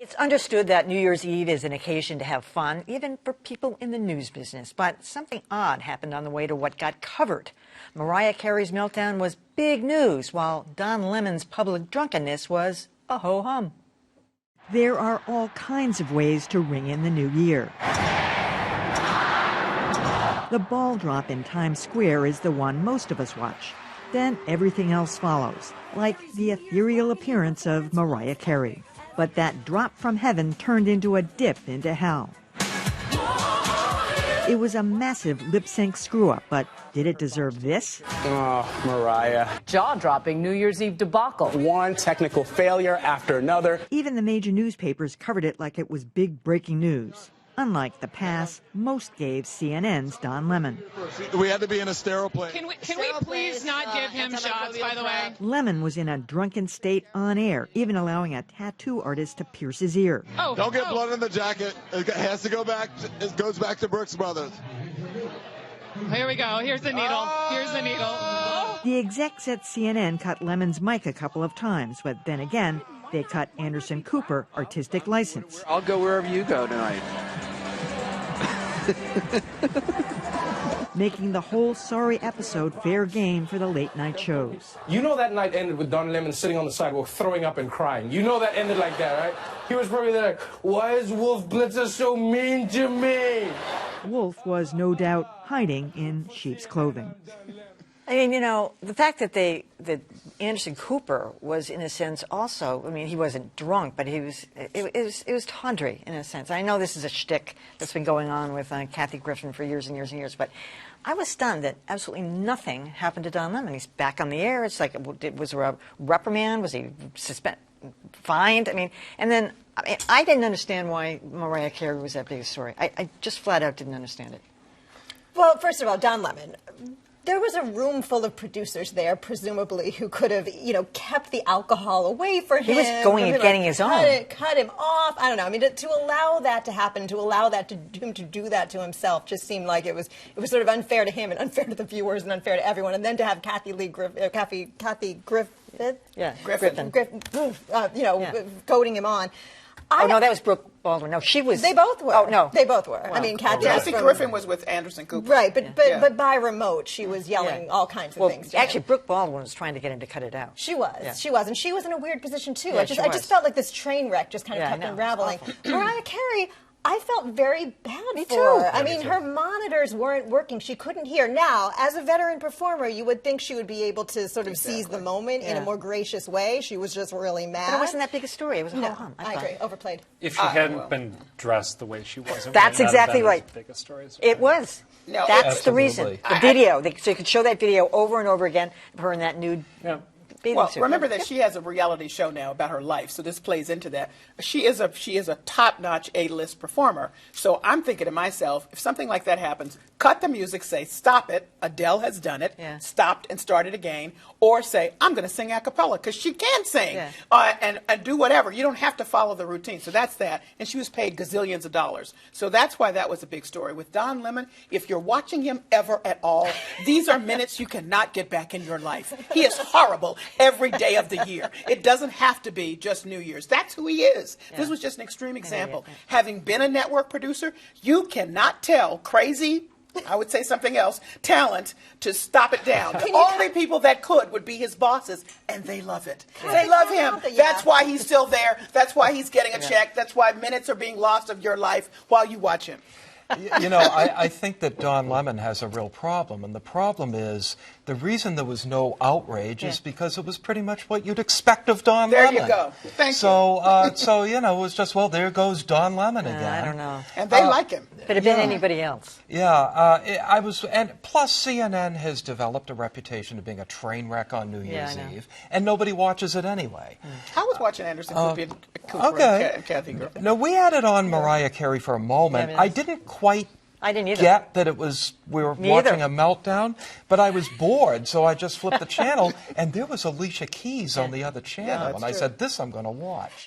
It's understood that New Year's Eve is an occasion to have fun, even for people in the news business. But something odd happened on the way to what got covered. Mariah Carey's meltdown was big news, while Don Lemon's public drunkenness was a ho-hum. There are all kinds of ways to ring in the new year. The ball drop in Times Square is the one most of us watch. Then everything else follows, like the ethereal appearance of Mariah Carey. But that drop from heaven turned into a dip into hell. It was a massive lip-sync screw-up, but did it deserve this? Oh, Mariah. Jaw-dropping New Year's Eve debacle. One technical failure after another. Even the major newspapers covered it like it was big breaking news. Unlike the past, most gave CNN's Don Lemon. We had to be in a sterile place. Can we please not give him shots, by the way? Lemon was in a drunken state on air, even allowing a tattoo artist to pierce his ear. Don't get blood in the jacket. It has to go back. It goes back to Brooks Brothers. Here we go. Here's the needle. Here's the needle. The execs at CNN cut Lemon's mic a couple of times, but then again, they cut Anderson Cooper artistic license. I'll go wherever you go tonight. Making the whole sorry episode fair game for the late night shows. You know that night ended with Don Lemon sitting on the sidewalk throwing up and crying. You know that ended like that, right? He was probably there like, why is Wolf Blitzer so mean to me? Wolf was no doubt hiding in sheep's clothing. I mean, you know, the fact that that Anderson Cooper was, in a sense, also, I mean, he wasn't drunk, but it was tawdry, in a sense. I know this is a shtick that's been going on with Kathy Griffin for years and years and years, but I was stunned that absolutely nothing happened to Don Lemon. He's back on the air. It's like, was there a reprimand? Was he fined? I mean, and then, I didn't understand why Mariah Carey was that big a story. I just flat out didn't understand it. Well, first of all, Don Lemon. There was a room full of producers there, presumably, who could have, kept the alcohol away for him. He was going and getting his own. Cut him off. I don't know. I mean, to allow that to happen, to allow that to him to do that to himself, just seemed like it was sort of unfair to him and unfair to the viewers and unfair to everyone. And then to have Kathy Griffith, Griffin. goading him on. No, that was Brooke Baldwin. No, she was. They both were. Oh, no. They both were. Well, I mean, Kathy Griffin was with Anderson Cooper. Right, but by remote, she was yelling all kinds of things. Actually, Brooke Baldwin was trying to get him to cut it out. She was. Yeah. She was. And she was in a weird position, too. Yeah, I just felt like this train wreck just kind of kept unraveling. Awful. Mariah Carey, I felt very bad for too. her. I mean, her monitors weren't working. She couldn't hear. Now, as a veteran performer, you would think she would be able to sort of seize the moment in a more gracious way. She was just really mad. But it wasn't that big a story. It was a ho-hum. I agree. Overplayed. If she hadn't been dressed the way she was, it that's exactly right. As big a story as it was. No, that's the reason. The video. So you could show that video over and over again of her in that nude. Well, remember that she has a reality show now about her life, so this plays into that. She is a top-notch A-list performer. So I'm thinking to myself, if something like that happens, cut the music, say, stop it, Adele has done it, stopped and started again, or say, I'm going to sing a cappella, because she can sing, and do whatever. You don't have to follow the routine. So that's that. And she was paid gazillions of dollars. So that's why that was a big story. With Don Lemon, if you're watching him ever at all, these are minutes you cannot get back in your life. He is horrible every day of the year. It doesn't have to be just New Year's. That's who he is. This was just an extreme example. Having been a network producer, you cannot tell crazy, I would say something else, talent to stop it down. The only people that could would be his bosses, and they love it. They love him. That's why he's still there. That's why he's getting a check. That's why minutes are being lost of your life while you watch him. I think that Don Lemon has a real problem, and the problem is the reason there was no outrage is because it was pretty much what you'd expect of Don Lemon. There you go. Thank you. So it was just, well, there goes Don Lemon again. I don't know. And they like him. Could have been anybody else. And plus CNN has developed a reputation of being a train wreck on New Year's Eve, and nobody watches it anyway. I was watching Anderson Cooper and Kathy Griffin. No, we had it on Mariah Carey for a moment. I didn't quite get that we were watching a meltdown, but I was bored, so I just flipped the channel, and there was Alicia Keys on the other channel, and I said, this I'm going to watch.